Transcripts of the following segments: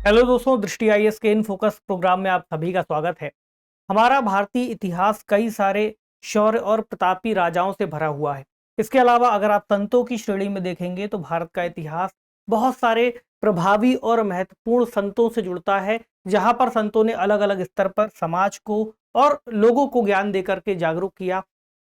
Hello दोस्तों, दृष्टि IAS के इन फोकस प्रोग्राम में आप सभी का स्वागत है। हमारा भारतीय इतिहास कई सारे शौर्य और प्रतापी राजाओं से भरा हुआ है। इसके अलावा अगर आप संतों की श्रेणी में देखेंगे तो भारत का इतिहास बहुत सारे प्रभावी और महत्वपूर्ण संतों से जुड़ता है, जहां पर संतों ने अलग अलग स्तर पर समाज को और लोगों को ज्ञान देकर के जागरूक किया,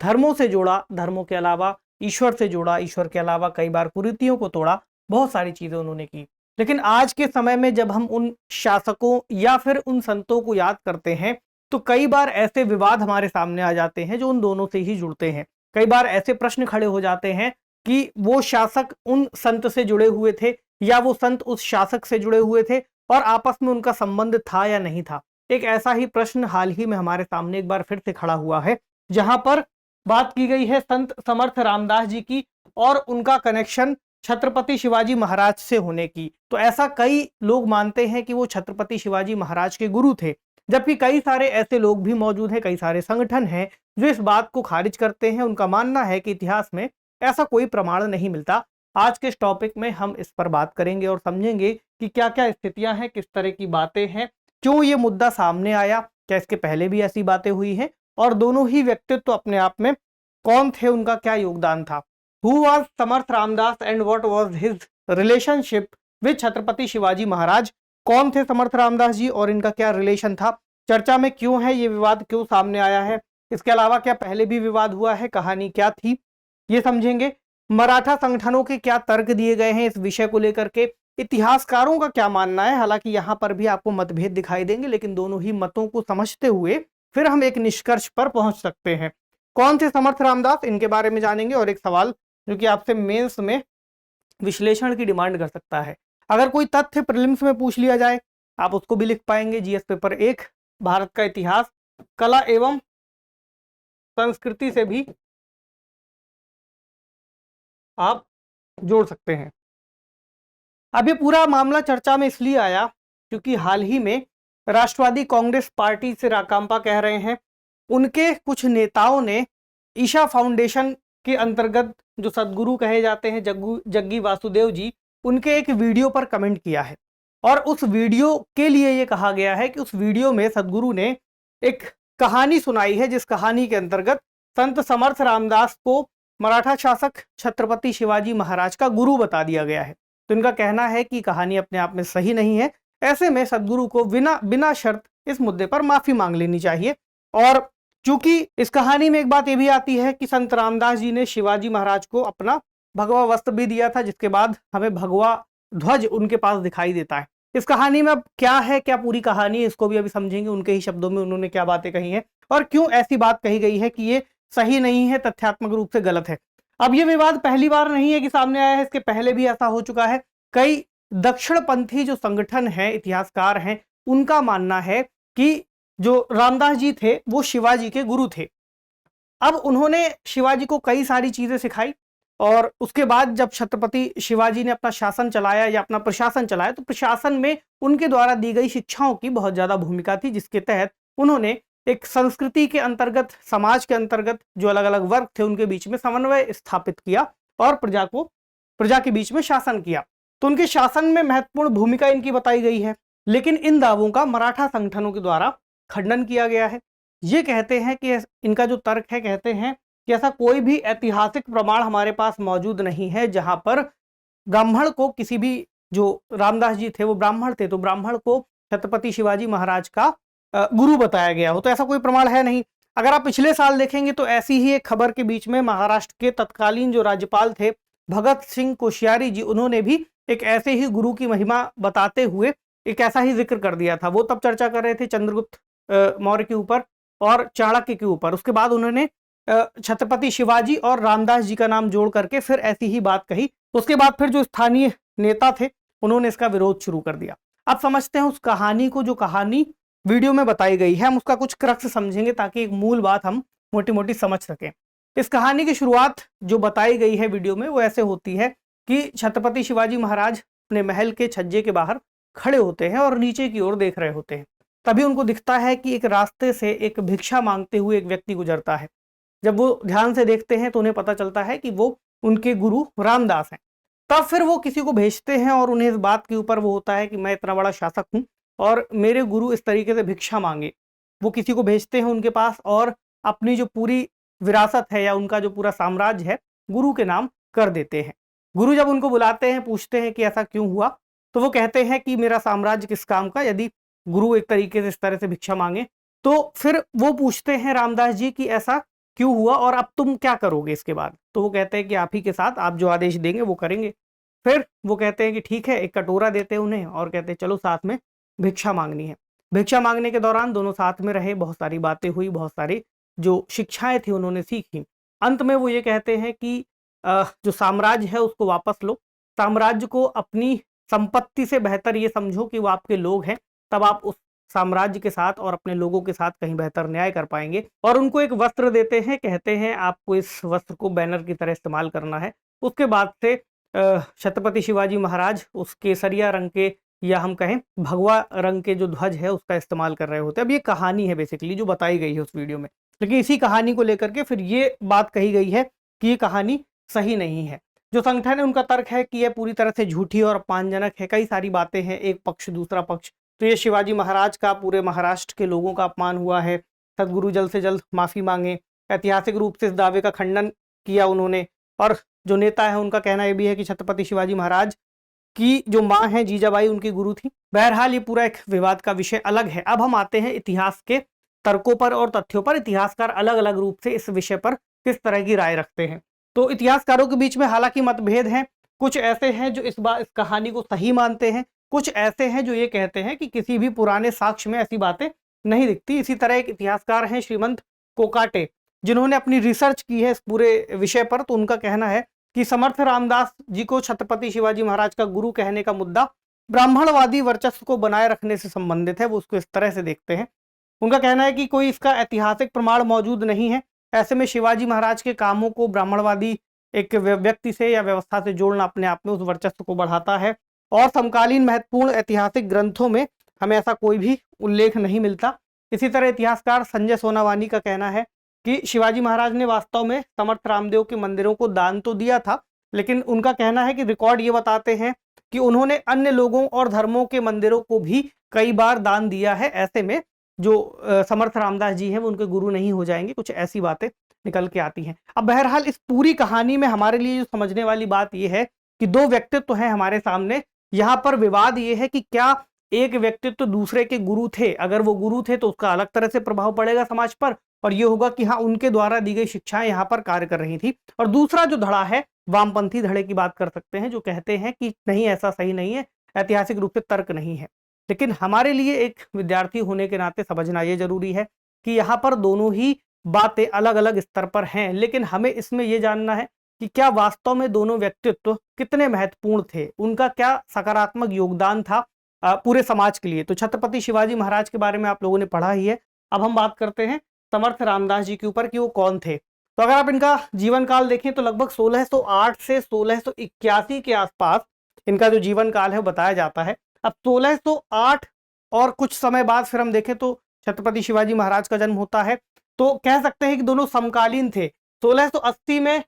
धर्मों से जोड़ा, धर्मों के अलावा ईश्वर से जोड़ा, ईश्वर के अलावा कई बार कुरीतियों को तोड़ा, बहुत सारी चीजें उन्होंने की। लेकिन आज के समय में जब हम उन शासकों या फिर उन संतों को याद करते हैं तो कई बार ऐसे विवाद हमारे सामने आ जाते हैं जो उन दोनों से ही जुड़ते हैं। कई बार ऐसे प्रश्न खड़े हो जाते हैं कि वो शासक उन संत से जुड़े हुए थे या वो संत उस शासक से जुड़े हुए थे और आपस में उनका संबंध था या नहीं था। एक ऐसा ही प्रश्न हाल ही में हमारे सामने एक बार फिर से खड़ा हुआ है, जहां पर बात की गई है संत समर्थ रामदास जी की और उनका कनेक्शन छत्रपति शिवाजी महाराज से होने की। तो ऐसा कई लोग मानते हैं कि वो छत्रपति शिवाजी महाराज के गुरु थे, जबकि कई सारे ऐसे लोग भी मौजूद हैं, कई सारे संगठन हैं जो इस बात को खारिज करते हैं। उनका मानना है कि इतिहास में ऐसा कोई प्रमाण नहीं मिलता। आज के इस टॉपिक में हम इस पर बात करेंगे और समझेंगे कि क्या क्या स्थितियां हैं, किस तरह की बातें हैं, क्यों ये मुद्दा सामने आया, क्या इसके पहले भी ऐसी बातें हुई हैं और दोनों ही व्यक्तित्व अपने आप में कौन थे, उनका क्या योगदान था। Who was Samarth Ramdas and what was his relationship with Chhatrapati Shivaji Maharaj? कौन थे समर्थ रामदास जी और इनका क्या रिलेशन था? चर्चा में क्यों है, ये विवाद क्यों सामने आया है? इसके अलावा क्या पहले भी विवाद हुआ है, कहानी क्या थी, ये समझेंगे। मराठा संगठनों के क्या तर्क दिए गए हैं इस विषय को लेकर के, इतिहासकारों का क्या मानना है। हालांकि यहाँ पर भी आपको मतभेद दिखाई देंगे, लेकिन दोनों ही मतों को समझते हुए फिर हम एक निष्कर्ष पर पहुंच सकते हैं। कौन थे समर्थ रामदास, इनके बारे में जानेंगे। और एक सवाल जो कि आपसे मेंस में विश्लेषण की डिमांड कर सकता है, अगर कोई तथ्य प्रीलिम्स में पूछ लिया जाए आप उसको भी लिख पाएंगे। जीएस पेपर 1 भारत का इतिहास कला एवं संस्कृति से भी आप जोड़ सकते हैं। अब ये पूरा मामला चर्चा में इसलिए आया क्योंकि हाल ही में राष्ट्रवादी कांग्रेस पार्टी से राकांपा कह रहे हैं, उनके कुछ नेताओं ने ईशा फाउंडेशन के अंतर्गत जो सदगुरु कहे जाते हैं जग्गी वासुदेव जी, उनके एक वीडियो पर कमेंट किया है। और उस वीडियो के लिए ये कहा गया है कि उस वीडियो में सदगुरु ने एक कहानी सुनाई है, जिस कहानी के अंतर्गत संत समर्थ रामदास को मराठा शासक छत्रपति शिवाजी महाराज का गुरु बता दिया गया है। तो इनका कहना है कि कहानी अपने आप में सही नहीं है। ऐसे में सदगुरु को बिना शर्त इस मुद्दे पर माफी मांग लेनी चाहिए। और चूंकि इस कहानी में एक बात यह भी आती है कि संत रामदास जी ने शिवाजी महाराज को अपना भगवा वस्त्र भी दिया था, जिसके बाद हमें भगवा ध्वज उनके पास दिखाई देता है। इस कहानी में अब क्या है, क्या पूरी कहानी है, इसको भी अभी समझेंगे। उनके ही शब्दों में उन्होंने क्या बातें कही हैं और क्यों ऐसी बात कही गई है कि ये सही नहीं है, तथ्यात्मक रूप से गलत है। अब ये विवाद पहली बार नहीं है कि सामने आया है, इसके पहले भी ऐसा हो चुका है। कई दक्षिणपंथी जो संगठन है, इतिहासकार हैं, उनका मानना है कि जो रामदास जी थे वो शिवाजी के गुरु थे। अब उन्होंने शिवाजी को कई सारी चीजें सिखाई और उसके बाद जब छत्रपति शिवाजी ने अपना शासन चलाया या अपना प्रशासन चलाया, तो प्रशासन में उनके द्वारा दी गई शिक्षाओं की बहुत ज्यादा भूमिका थी, जिसके तहत उन्होंने एक संस्कृति के अंतर्गत, समाज के अंतर्गत जो अलग अलग वर्ग थे उनके बीच में समन्वय स्थापित किया और प्रजा के बीच में शासन किया। तो उनके शासन में महत्वपूर्ण भूमिका इनकी बताई गई है। लेकिन इन दावों का मराठा संगठनों के द्वारा खंडन किया गया है। ये कहते हैं कि इनका जो तर्क है, कहते हैं कि ऐसा कोई भी ऐतिहासिक प्रमाण हमारे पास मौजूद नहीं है जहां पर ब्राह्मण को, किसी भी, जो रामदास जी थे वो ब्राह्मण थे, तो ब्राह्मण को छत्रपति शिवाजी महाराज का गुरु बताया गया हो। तो ऐसा कोई प्रमाण है नहीं। अगर आप पिछले साल देखेंगे तो ऐसी ही एक खबर के बीच में महाराष्ट्र के तत्कालीन जो राज्यपाल थे भगत सिंह कोश्यारी जी, उन्होंने भी एक ऐसे ही गुरु की महिमा बताते हुए एक ऐसा ही जिक्र कर दिया था। वो तब चर्चा कर रहे थे चंद्रगुप्त मौर्य के ऊपर और चाणक्य के ऊपर। उसके बाद उन्होंने छत्रपति शिवाजी और रामदास जी का नाम जोड़ करके फिर ऐसी ही बात कही। उसके बाद फिर जो स्थानीय नेता थे उन्होंने इसका विरोध शुरू कर दिया। अब समझते हैं उस कहानी को, जो कहानी वीडियो में बताई गई है, हम उसका कुछ क्रक्स समझेंगे ताकि एक मूल बात हम मोटी मोटी समझ सकें। इस कहानी की शुरुआत जो बताई गई है वीडियो में वो ऐसे होती है कि छत्रपति शिवाजी महाराज अपने महल के छज्जे के बाहर खड़े होते हैं और नीचे की ओर देख रहे होते हैं। तभी उनको दिखता है कि एक रास्ते से एक भिक्षा मांगते हुए एक व्यक्ति गुजरता है। जब वो ध्यान से देखते हैं तो उन्हें पता चलता है कि वो उनके गुरु रामदास हैं। तब फिर वो किसी को भेजते हैं और उन्हें इस बात के ऊपर वो होता है कि मैं इतना बड़ा शासक हूँ और मेरे गुरु इस तरीके से भिक्षा मांगे। वो किसी को भेजते हैं उनके पास और अपनी जो पूरी विरासत है या उनका जो पूरा साम्राज्य है गुरु के नाम कर देते हैं। गुरु जब उनको बुलाते हैं, पूछते हैं कि ऐसा क्यों हुआ, तो वो कहते हैं कि मेरा साम्राज्य किस काम का, यदि गुरु एक तरीके से इस तरह से भिक्षा मांगे। तो फिर वो पूछते हैं रामदास जी कि ऐसा क्यों हुआ और अब तुम क्या करोगे इसके बाद। तो वो कहते हैं कि आप ही के साथ, आप जो आदेश देंगे वो करेंगे। फिर वो कहते हैं कि ठीक है, एक कटोरा देते हैं उन्हें और कहते हैं चलो साथ में भिक्षा मांगनी है। भिक्षा मांगने के दौरान दोनों साथ में रहे, बहुत सारी बातें हुई, बहुत सारी जो शिक्षाएं थी उन्होंने सीखी। अंत में वो ये कहते हैं कि जो साम्राज्य है उसको वापस लो, साम्राज्य को अपनी संपत्ति से बेहतर ये समझो कि वो आपके लोग हैं, तब आप उस साम्राज्य के साथ और अपने लोगों के साथ कहीं बेहतर न्याय कर पाएंगे। और उनको एक वस्त्र देते हैं, कहते हैं आपको इस वस्त्र को बैनर की तरह इस्तेमाल करना है। उसके बाद से छत्रपति शिवाजी महाराज उस केसरिया रंग के या हम कहें भगवा रंग के जो ध्वज है उसका इस्तेमाल कर रहे होते हैं। अब ये कहानी है बेसिकली जो बताई गई है उस वीडियो में, लेकिन इसी कहानी को लेकर के फिर ये बात कही गई है कि ये कहानी सही नहीं है। जो संगठन है उनका तर्क है कि यह पूरी तरह से झूठी और अपमानजनक है। कई सारी बातें हैं, एक पक्ष दूसरा पक्ष। तो ये शिवाजी महाराज का, पूरे महाराष्ट्र के लोगों का अपमान हुआ है, सदगुरु जल्द से जल्द माफी मांगे। ऐतिहासिक रूप से इस दावे का खंडन किया उन्होंने। और जो नेता है उनका कहना यह भी है कि छत्रपति शिवाजी महाराज की जो माँ है जीजाबाई उनकी गुरु थी। बहरहाल ये पूरा एक विवाद का विषय अलग है। अब हम आते हैं इतिहास के तर्कों पर और तथ्यों पर। इतिहासकार अलग अलग रूप से इस विषय पर किस तरह की राय रखते हैं। तो इतिहासकारों के बीच में हालांकि मतभेद हैं। कुछ ऐसे हैं जो इस कहानी को सही मानते हैं, कुछ ऐसे हैं जो ये कहते हैं कि किसी भी पुराने साक्ष्य में ऐसी बातें नहीं दिखती। इसी तरह एक इतिहासकार हैं श्रीमंत कोकाटे, जिन्होंने अपनी रिसर्च की है इस पूरे विषय पर। तो उनका कहना है कि समर्थ रामदास जी को छत्रपति शिवाजी महाराज का गुरु कहने का मुद्दा ब्राह्मणवादी वर्चस्व को बनाए रखने से संबंधित है। वो उसको इस तरह से देखते हैं। उनका कहना है कि कोई इसका ऐतिहासिक प्रमाण मौजूद नहीं है। ऐसे में शिवाजी महाराज के कामों को ब्राह्मणवादी एक व्यक्ति से या व्यवस्था से जोड़ना अपने आप में उस वर्चस्व को बढ़ाता है। और समकालीन महत्वपूर्ण ऐतिहासिक ग्रंथों में हमें ऐसा कोई भी उल्लेख नहीं मिलता। इसी तरह इतिहासकार संजय सोनावानी का कहना है कि शिवाजी महाराज ने वास्तव में समर्थ रामदेव के मंदिरों को दान तो दिया था, लेकिन उनका कहना है कि रिकॉर्ड ये बताते हैं कि उन्होंने अन्य लोगों और धर्मों के मंदिरों को भी कई बार दान दिया है। ऐसे में जो समर्थ रामदास जी हैं वो उनके गुरु नहीं हो जाएंगे। कुछ ऐसी बातें निकल के आती हैं। अब बहरहाल इस पूरी कहानी में हमारे लिए जो समझने वाली बात यह है कि दो व्यक्तित्व हैं हमारे सामने। यहाँ पर विवाद ये है कि क्या एक व्यक्तित्व दूसरे के गुरु थे, अगर वो गुरु थे तो उसका अलग तरह से प्रभाव पड़ेगा समाज पर, और ये होगा कि हाँ उनके द्वारा दी गई शिक्षाएं यहाँ पर कार्य कर रही थी। और दूसरा जो धड़ा है, वामपंथी धड़े की बात कर सकते हैं, जो कहते हैं कि नहीं ऐसा सही नहीं है, ऐतिहासिक रूप से तर्क नहीं है। लेकिन हमारे लिए एक विद्यार्थी होने के नाते समझना यह जरूरी है कि यहाँ पर दोनों ही बातें अलग अलग स्तर पर हैं, लेकिन हमें इसमें यह जानना है कि क्या वास्तव में दोनों व्यक्तित्व कितने महत्वपूर्ण थे, उनका क्या सकारात्मक योगदान था पूरे समाज के लिए। तो छत्रपति शिवाजी महाराज के बारे में आप लोगों ने पढ़ा ही है। अब हम बात करते हैं समर्थ रामदास जी के ऊपर कि वो कौन थे। तो अगर आप इनका जीवन काल देखें तो लगभग 1608 से 1681 के आसपास इनका जो जीवन काल है बताया जाता है। अब 1608 और कुछ समय बाद फिर हम देखें तो छत्रपति शिवाजी महाराज का जन्म होता है। तो कह सकते हैं कि दोनों समकालीन थे। 1680 में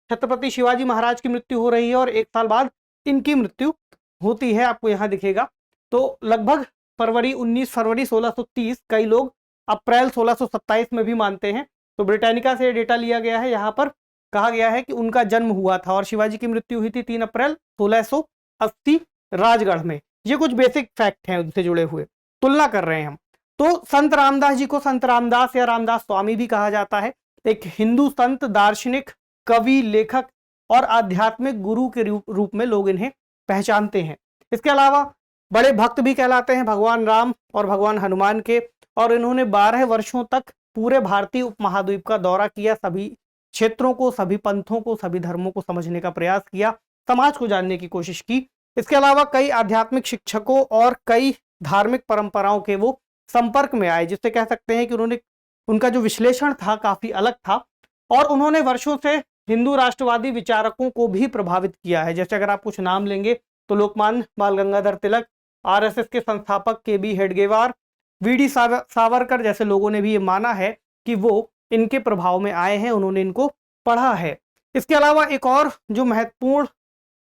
छत्रपति शिवाजी महाराज की मृत्यु हो रही है और एक साल बाद इनकी मृत्यु होती है, आपको यहां दिखेगा। तो लगभग 19 फरवरी 1630, कई लोग अप्रैल 1627 में भी मानते हैं। तो ब्रिटानिका से डेटा लिया गया है। यहाँ पर कहा गया है कि उनका जन्म हुआ था और शिवाजी की मृत्यु हुई थी 3 अप्रैल 1680 राजगढ़ में। ये कुछ बेसिक फैक्ट हैं उनसे जुड़े हुए, तुलना कर रहे हैं हम। तो संत रामदास जी को संत रामदास या रामदास स्वामी भी कहा जाता है। एक हिंदू संत, दार्शनिक, कवि, लेखक और आध्यात्मिक गुरु के रूप में लोग इन्हें पहचानते हैं। इसके अलावा बड़े भक्त भी कहलाते हैं भगवान राम और भगवान हनुमान के। और इन्होंने 12 वर्षों तक पूरे भारतीय उपमहाद्वीप का दौरा किया, सभी क्षेत्रों को, सभी पंथों को, सभी धर्मों को समझने का प्रयास किया, समाज को जानने की कोशिश की। इसके अलावा कई आध्यात्मिक शिक्षकों और कई धार्मिक परंपराओं के वो संपर्क में आए, जिससे कह सकते हैं कि उनका जो विश्लेषण था काफी अलग था। और उन्होंने वर्षों से हिंदू राष्ट्रवादी विचारकों को भी प्रभावित किया है। जैसे अगर आप कुछ नाम लेंगे तो लोकमान्य बाल गंगाधर तिलक, आरएसएस के संस्थापक केबी हेडगेवार, वीडी सावरकर जैसे लोगों ने भी ये माना है कि वो इनके प्रभाव में आए हैं, उन्होंने इनको पढ़ा है। इसके अलावा एक और जो महत्वपूर्ण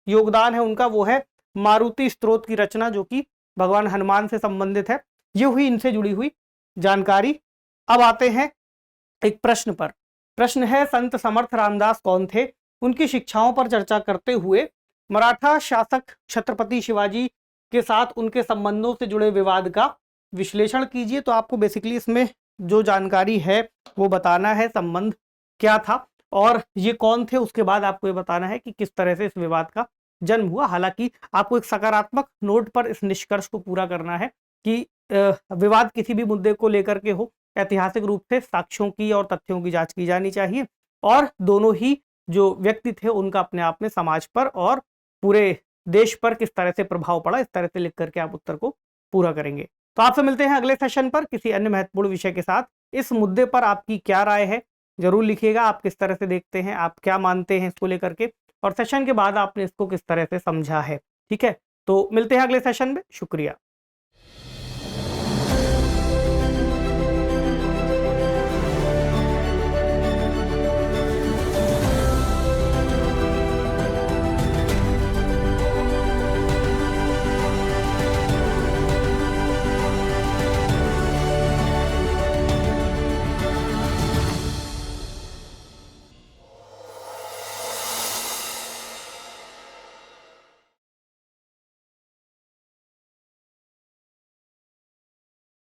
योगदान है उनका, वो है मारुति स्तोत्र की रचना, जो कि भगवान हनुमान से संबंधित है। ये हुई इनसे जुड़ी हुई जानकारी। अब आते हैं एक प्रश्न पर। प्रश्न है, संत समर्थ रामदास कौन थे? उनकी शिक्षाओं पर चर्चा करते हुए मराठा शासक छत्रपति शिवाजी के साथ उनके संबंधों से जुड़े विवाद का विश्लेषण कीजिए। तो आपको बेसिकली इसमें जो जानकारी है वो बताना है, संबंध क्या था और ये कौन थे। उसके बाद आपको ये बताना है कि किस तरह से इस विवाद का जन्म हुआ। हालांकि आपको एक सकारात्मक नोट पर इस निष्कर्ष को पूरा करना है कि विवाद किसी भी मुद्दे को लेकर के हो, ऐतिहासिक रूप से साक्ष्यों की और तथ्यों की जांच की जानी चाहिए और दोनों ही जो व्यक्ति थे उनका अपने आप में समाज पर और पूरे देश पर किस तरह से प्रभाव पड़ा, इस तरह से लिख करके आप उत्तर को पूरा करेंगे। तो आपसे मिलते हैं अगले सेशन पर किसी अन्य महत्वपूर्ण विषय के साथ। इस मुद्दे पर आपकी क्या राय है जरूर लिखिएगा। आप किस तरह से देखते हैं, आप क्या मानते हैं इसको लेकर के, और सेशन के बाद आपने इसको किस तरह से समझा है। ठीक है, तो मिलते हैं अगले सेशन में। शुक्रिया।